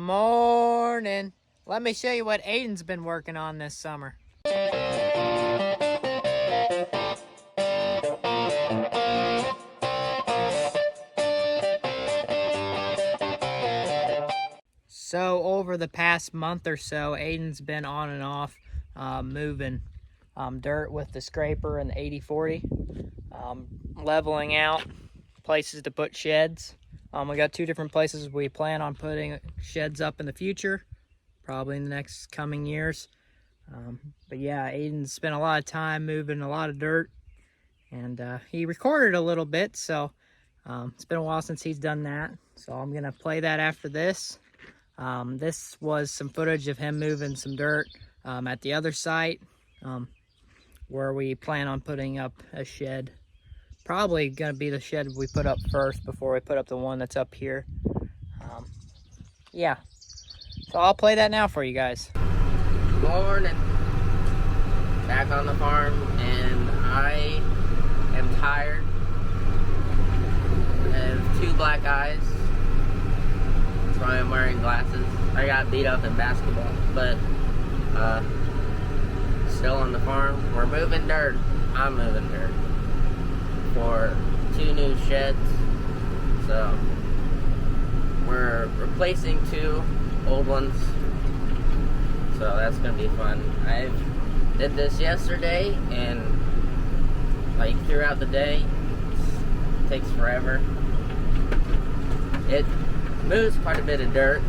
Morning. Let me show you what Aden's been working on this summer. So over the past month or so, Aden's been on and off moving dirt with the scraper and the 8040, leveling out places to put sheds. We got two different places we plan on putting sheds up in the future, probably in the next coming years. But yeah, Aden's spent a lot of time moving a lot of dirt, and he recorded a little bit, so it's been a while since he's done that. So I'm gonna play that after this. This was some footage of him moving some dirt at the other site, where we plan on putting up a shed. Probably gonna be the shed we put up first before we put up the one that's up here. Yeah, so I'll play that now for you guys. Morning. Back on the farm, and I am tired. I have two black eyes. That's why I'm wearing glasses. I got beat up in basketball, but still on the farm. We're moving dirt. I'm moving dirt for two new sheds. So we're replacing two old ones. So that's gonna be fun. I did this yesterday, and like throughout the day, it takes forever. It moves quite a bit of dirt,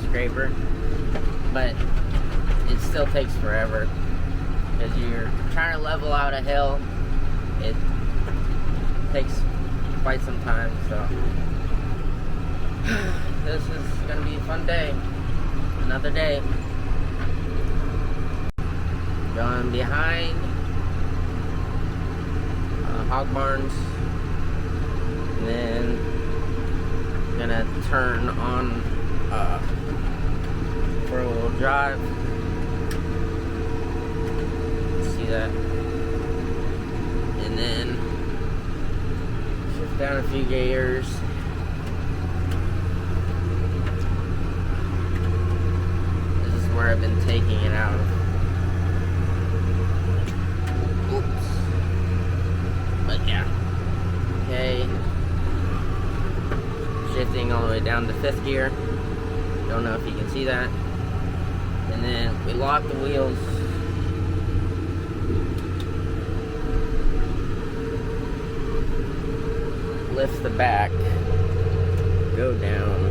scraper, but it still takes forever because you're trying to level out a hill. It takes quite some time, so this is gonna be a fun day. Another day. Going behind hog barns, and then gonna turn on 4-wheel drive. See that? And then shift down a few gears. This is where I've been taking it out of. Oops. But yeah. Okay. Shifting all the way down to 5th gear. Don't know if you can see that. And then we lock the wheels. Lift the back. Go down.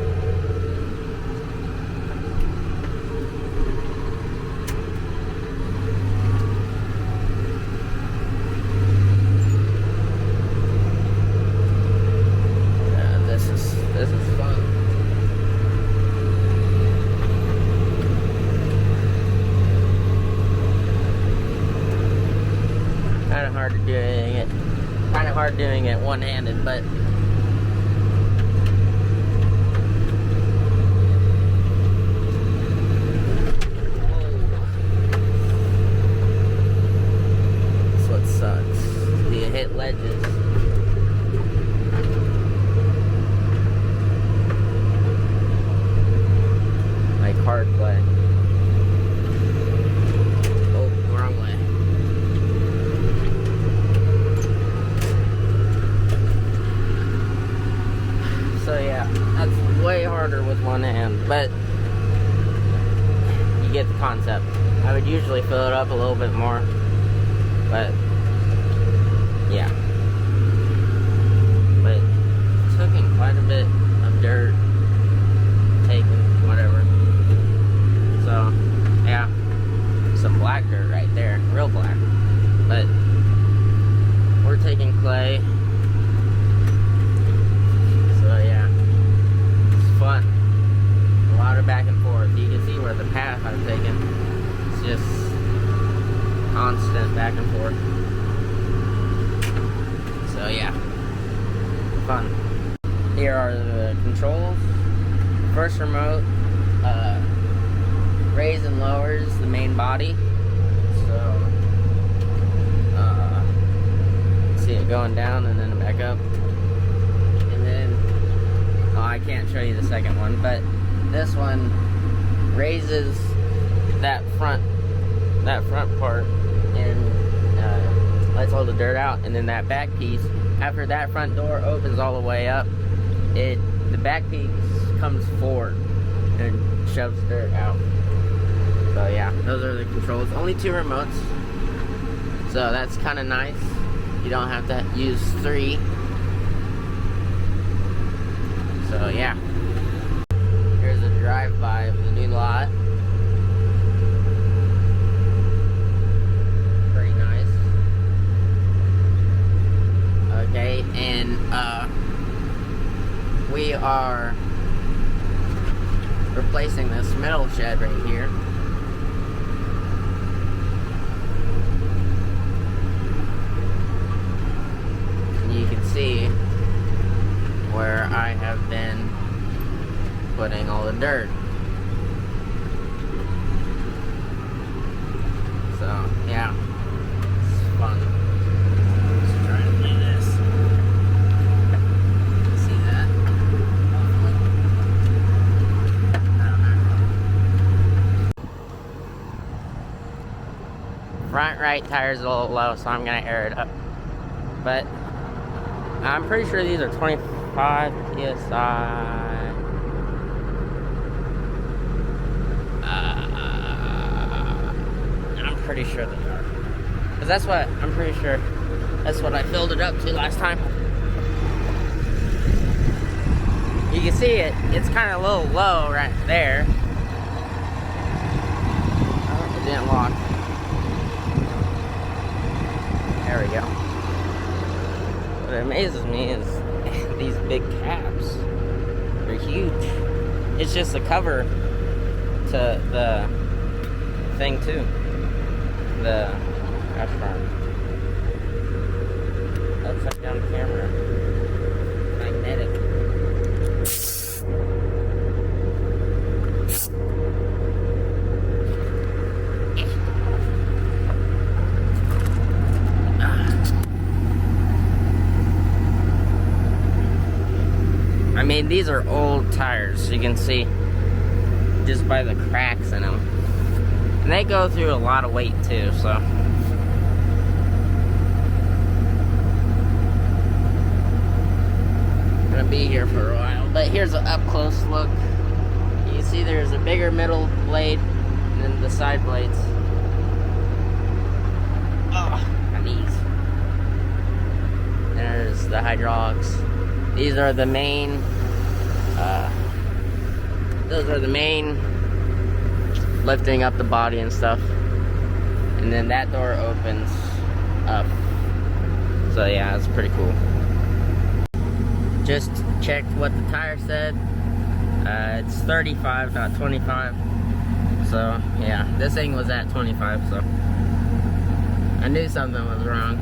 This is fun. Kind of hard doing it one-handed, but that's what sucks. You hit ledges. Hard play. Oh, wrong way. So yeah, that's way harder with one hand, but you get the concept. I would usually fill it up a little bit more, but yeah. But it's hooking quite a bit of dirt, taking whatever. So, yeah, some black dirt right there, real black. But we're taking clay. So yeah, it's fun. A lot of back and forth. You can see where the path I'm taking. It's just constant back and forth. So yeah, fun. Here are the controls. First remote, raise and lowers the main body. So see it going down and then back up, and then I can't show you the second one, but this one raises that front part and lets all the dirt out, and then that back piece, after that front door opens all the way up, the back piece comes forward and shoves dirt out. So yeah, those are the controls. Only 2 remotes, so that's kind of nice. You don't have to use 3. So yeah, here's a drive-by of the new lot. Pretty nice. Okay, and we are replacing this metal shed right here. You can see where I have been putting all the dirt. So yeah, it's fun. Let's try to do this. See that? Hopefully. I don't know. Front right tire's a little low, so I'm gonna air it up. But I'm pretty sure these are 25 PSI. I'm pretty sure they are. Because that's what, I'm pretty sure, that's what I filled it up to last time. You can see it's kind of a little low right there. Oh, it didn't lock. There we go. What amazes me is these big caps. They're huge. It's just a cover to the thing too. The crash bar. Upside down camera. Magnetic. I mean, these are old tires, you can see just by the cracks in them. And they go through a lot of weight too, so. I'm gonna be here for a while, but here's an up close look. You can see there's a bigger middle blade and then the side blades. Oh, my knees. There's the hydraulics. These are the main, those are the main lifting up the body and stuff. And then that door opens up. So yeah, it's pretty cool. Just checked what the tire said. It's 35, not 25. So yeah, this thing was at 25, so I knew something was wrong.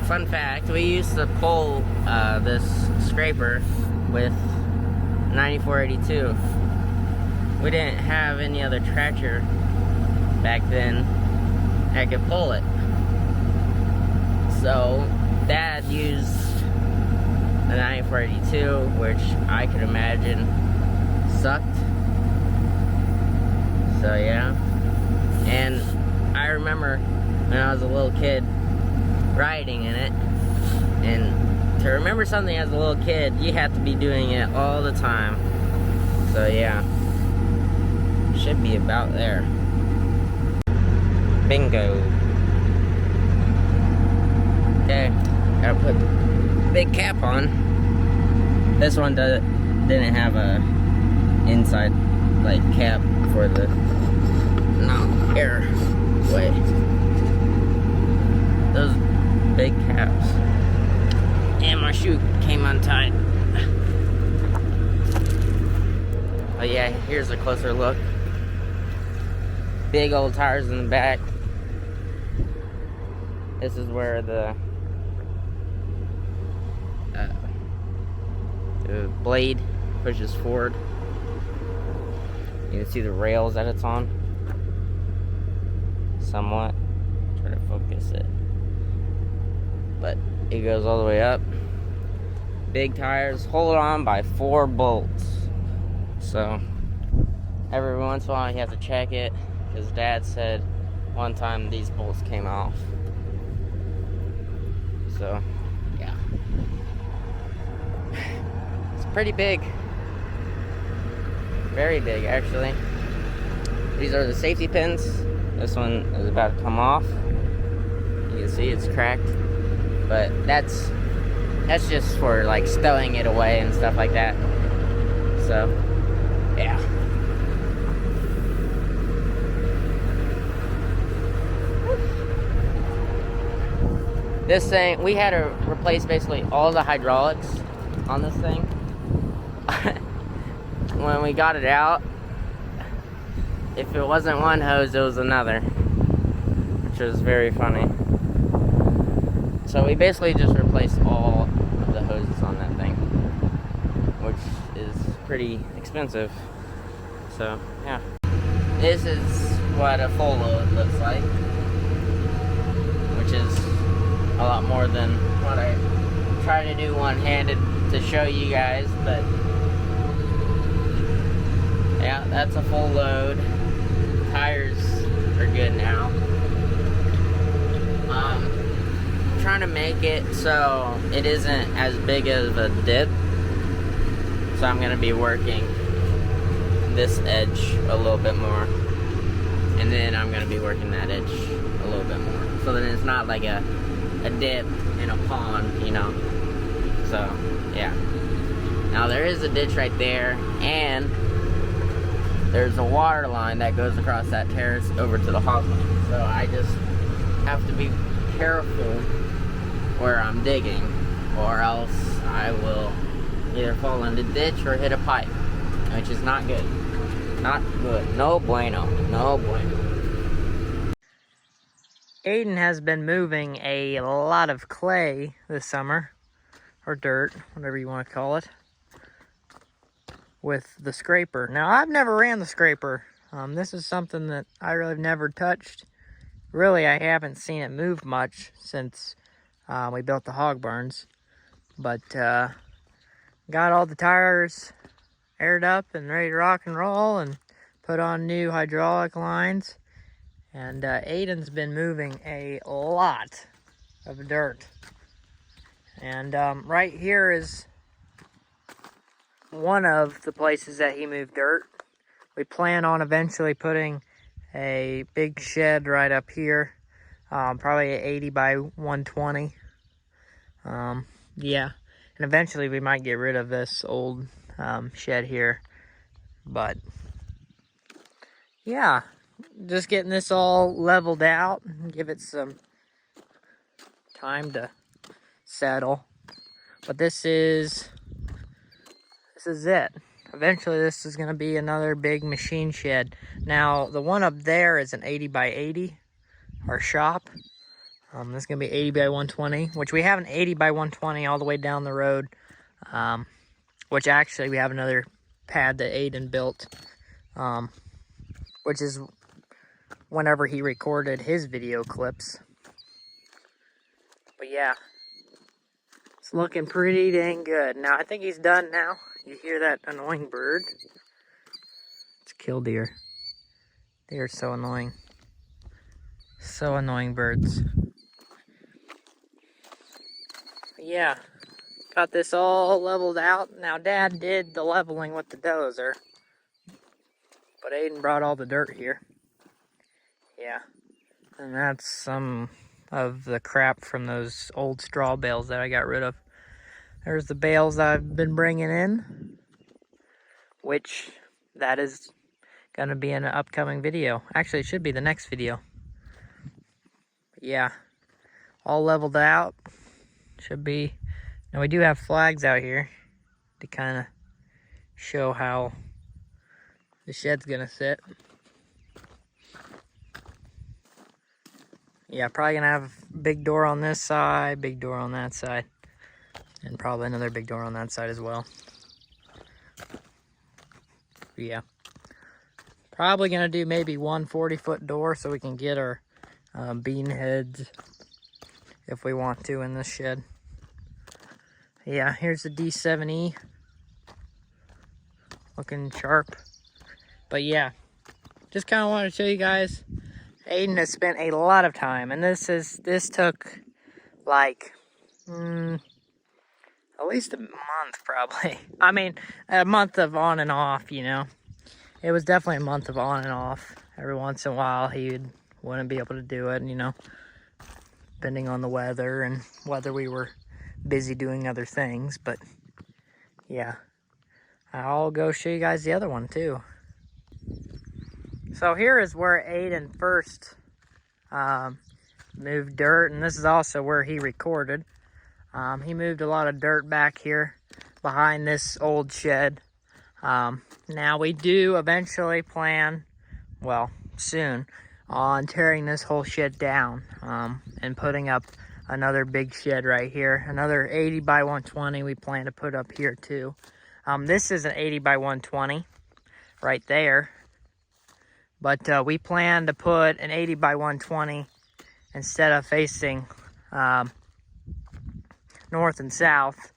Fun fact, we used to pull this scraper with 9482. We didn't have any other tractor back then that could pull it. So Dad used the 9482, which I could imagine sucked. So yeah. And I remember when I was a little kid riding in it, and to remember something as a little kid, you have to be doing it all the time. So yeah, should be about there. Bingo. Okay, gotta put big cap on. This one didn't have a inside like cap for the air way. Those big caps. And my shoe came untied. But yeah, here's a closer look. Big old tires in the back. This is where the blade pushes forward. You can see the rails that it's on. Somewhat. Try to focus it. But it goes all the way up. big tires hold on by 4 bolts. So every once in a while you have to check it, because Dad said one time these bolts came off. So yeah, it's pretty big, very big actually. These are the safety pins. This one is about to come off. You can see it's cracked, but that's just for like stowing it away and stuff like that. So yeah. This thing, we had to replace basically all the hydraulics on this thing. When we got it out, if it wasn't one hose, it was another, which was very funny. So we basically just replaced all of the hoses on that thing, which is pretty expensive. So yeah, this is what a full load looks like, which is a lot more than what I try to do one-handed to show you guys, but yeah, that's a full load. Tires are good now. I'm trying to make it so it isn't as big of a dip, so I'm gonna be working this edge a little bit more, and then I'm gonna be working that edge a little bit more, so that it's not like a dip in a pond, you know. So yeah, now there is a ditch right there, and there's a water line that goes across that terrace over to the hog line. So I just have to be careful where I'm digging, or else I will either fall in the ditch or hit a pipe, which is not good. Not good. No bueno. No bueno. Aden has been moving a lot of clay this summer, or dirt, whatever you want to call it, with the scraper. Now, I've never ran the scraper. This is something that I really have never touched. Really, I haven't seen it move much since we built the hog barns. But got all the tires aired up and ready to rock and roll, and put on new hydraulic lines. And Aden's been moving a lot of dirt. And right here is one of the places that he moved dirt. We plan on eventually putting a big shed right up here, probably 80 by 120. Yeah, and eventually we might get rid of this old shed here. But yeah, just getting this all leveled out and give it some time to settle. But this is it. Eventually this is going to be another big machine shed. Now the one up there is an 80 by 80, our shop. This is going to be 80 by 120, which we have an 80 by 120 all the way down the road, which actually we have another pad that Aden built, which is whenever he recorded his video clips. But yeah, it's looking pretty dang good. Now I think he's done now. You hear that annoying bird? It's killdeer. They are so annoying. So annoying birds. But yeah, got this all leveled out. Now Dad did the leveling with the dozer, but Aden brought all the dirt here. Yeah, and that's some of the crap from those old straw bales that I got rid of. There's the bales I've been bringing in, which that is going to be in an upcoming video. Actually, it should be the next video. But yeah, all leveled out. Should be. Now we do have flags out here to kind of show how the shed's going to sit. Yeah, probably going to have a big door on this side, big door on that side. And probably another big door on that side as well. But yeah. Probably going to do maybe one 40-foot door so we can get our bean heads if we want to in this shed. Yeah, here's the D7E. Looking sharp. But yeah, just kind of wanted to show you guys. Aden has spent a lot of time, and this took like at least a month probably. I mean, a month of on and off, you know. It was definitely a month of on and off. Every once in a while he wouldn't be able to do it, you know, depending on the weather and whether we were busy doing other things. But yeah, I'll go show you guys the other one too. So here is where Aden first moved dirt, and this is also where he recorded. He moved a lot of dirt back here behind this old shed. Now we do eventually plan, well, soon, on tearing this whole shed down and putting up another big shed right here. Another 80 by 120 we plan to put up here too. This is an 80 by 120 right there. But we plan to put an 80 by 120 instead of facing north and south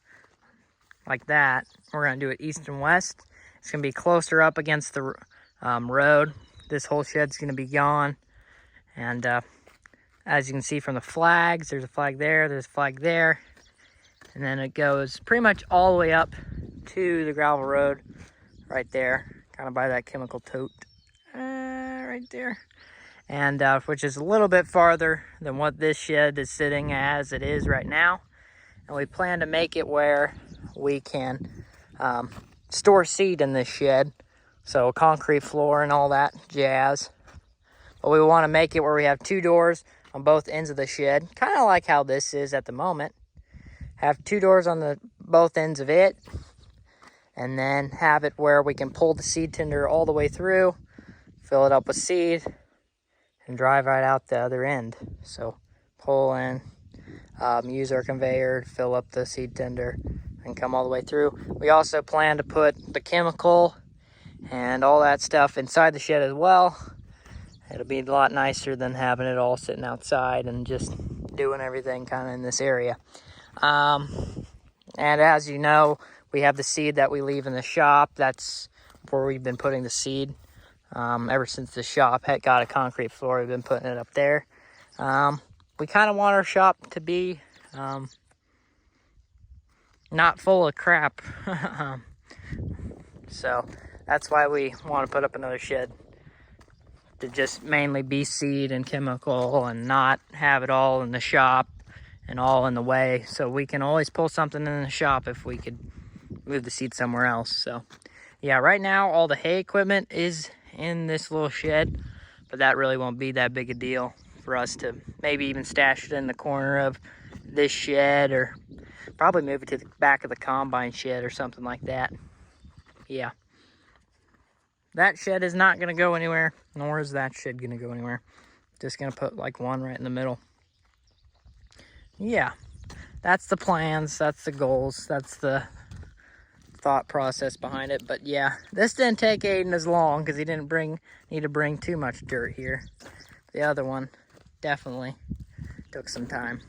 like that. We're going to do it east and west. It's going to be closer up against the road. This whole shed's going to be gone. And as you can see from the flags, there's a flag there, there's a flag there. And then it goes pretty much all the way up to the gravel road right there, kind of by that chemical tote right there. And which is a little bit farther than what this shed is sitting as it is right now. And we plan to make it where we can store seed in this shed. So concrete floor and all that jazz. But we want to make it where we have 2 doors on both ends of the shed. Kind of like how this is at the moment. Have 2 doors on both ends of it. And then have it where we can pull the seed tender all the way through. Fill it up with seed. And drive right out the other end. So pull in. Use our conveyor to fill up the seed tender and come all the way through. We also plan to put the chemical and all that stuff inside the shed as well. It'll be a lot nicer than having it all sitting outside and just doing everything kind of in this area. And as you know, we have the seed that we leave in the shop. That's where we've been putting the seed. Ever since the shop had got a concrete floor, we've been putting it up there. We kind of want our shop to be not full of crap. So that's why we want to put up another shed, to just mainly be seed and chemical and not have it all in the shop and all in the way. So we can always pull something in the shop if we could move the seed somewhere else. So yeah, right now all the hay equipment is in this little shed, but that really won't be that big a deal for us to maybe even stash it in the corner of this shed, or probably move it to the back of the combine shed or something like that. Yeah. That shed is not going to go anywhere, nor is that shed going to go anywhere. Just going to put like one right in the middle. Yeah. That's the plans, that's the goals, that's the thought process behind it. But yeah, this didn't take Aden as long because he didn't need to bring too much dirt here. The other one definitely took some time.